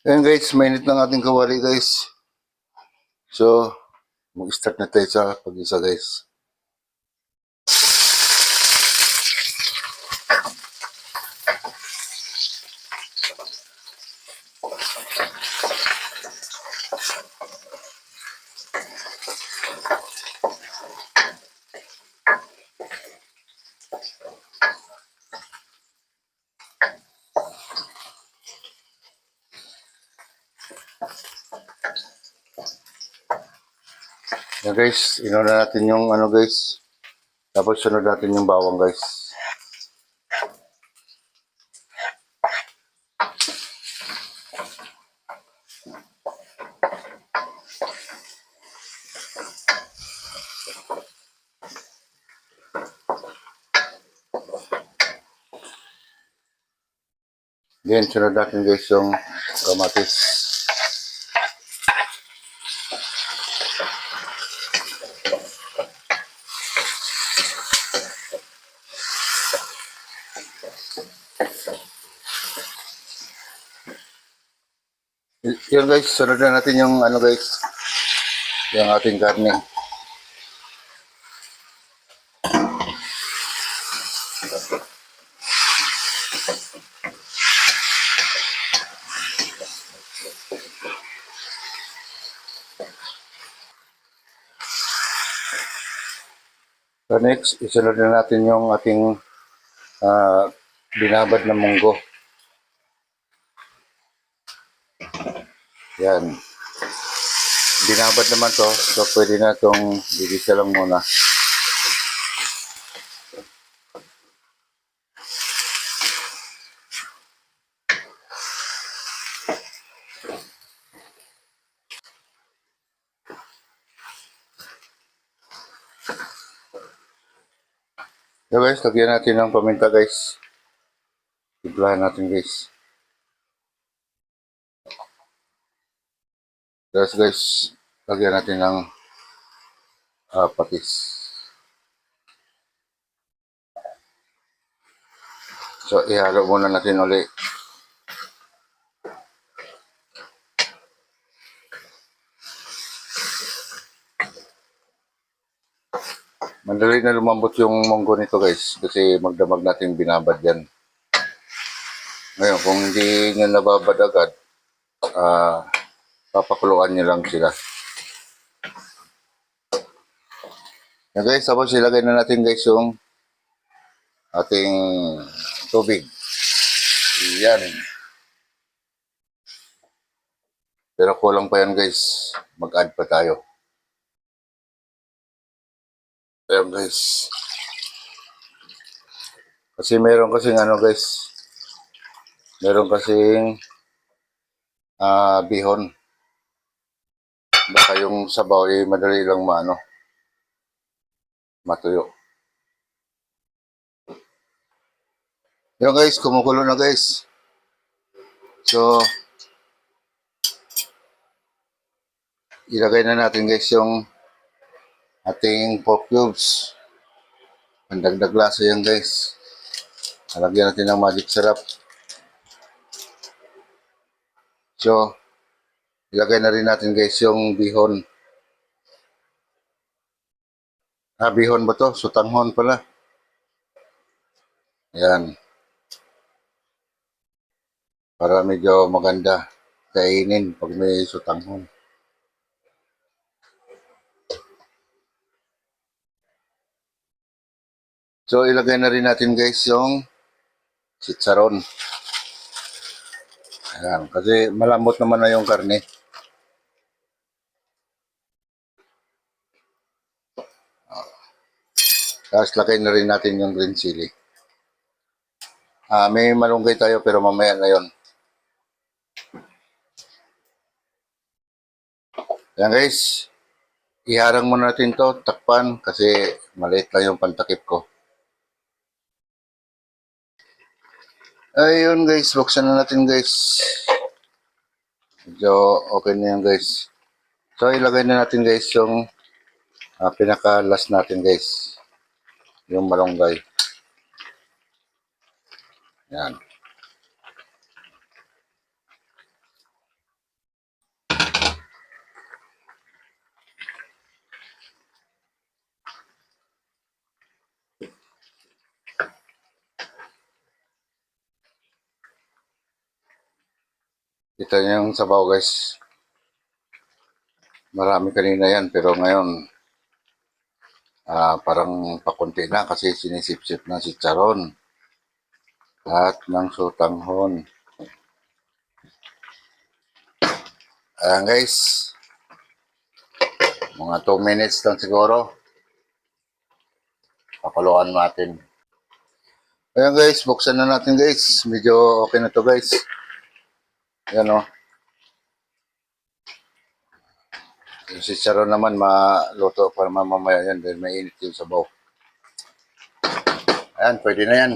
Ayan guys, mainit ng ating kawali guys. So, mag-start na tayo sa pag-isa guys. Ayan guys, inuna natin yung ano guys. Tapos sunod natin yung bawang guys. Then sunod natin guys yung kamatis. Yan guys, sunod na natin yung ano guys. Yung ating karne. So next, isunod na natin yung ating binabad na munggo. Yan. Binabad naman to, so pwede na itong bigisa lang muna. So guys, lagyan natin ng paminta guys. Timplahan natin guys. Tapos guys, lagyan natin ng patis. So ihalo muna natin ulit. Madali na lumambot yung munggo nito guys kasi magdamag natin binabad yan. Ngayon kung hindi nyo nababad agad, papakuluan nyo lang sila. Yan guys, tapos ilagay na natin guys yung ating tubig. Yan. Pero kulang pa yan guys. Mag-add pa tayo. Ayan guys. Kasi meron kasing ano guys. Meron kasing bihon. Baka yung sabaw ay madali lang matuyo. Yan guys, kumukulo na guys. So, ilagay na natin guys yung ating pork cubes. Pandagdag lasa yan guys. Lagyan natin ng magic syrup. So, ilagay na rin natin guys yung bihon. Bihon ba to? Sutanghon pala. Yan. Para medyo maganda kainin pag may sutanghon. So, ilagay na rin natin guys yung chicharon. Ayan, kasi malambot naman na yung karne. Tapos lagay na rin natin yung green chili. May malunggay tayo pero mamaya na yon. Ayan guys, iharang muna natin to, takpan kasi maliit lang yung pantakip ko. Ayun guys, buksan na natin guys. Medyo okay na yan guys. So ilagay na natin guys yung pinaka last natin guys. Yung malunggay. Yan. Ito yung sabaw guys. Marami kanina yan pero ngayon parang pakunti na kasi sinisip-sip ng chicharon at ng sutanghon. Ayan guys, mga 2 minutes lang siguro. Pakuluan natin. Ayan guys, buksan na natin guys. Medyo okay na to guys. Ayan o. Yung chicharon naman maluto para mamamaya yan dahil mainit yung sabaw. Ayan, pwede na yan.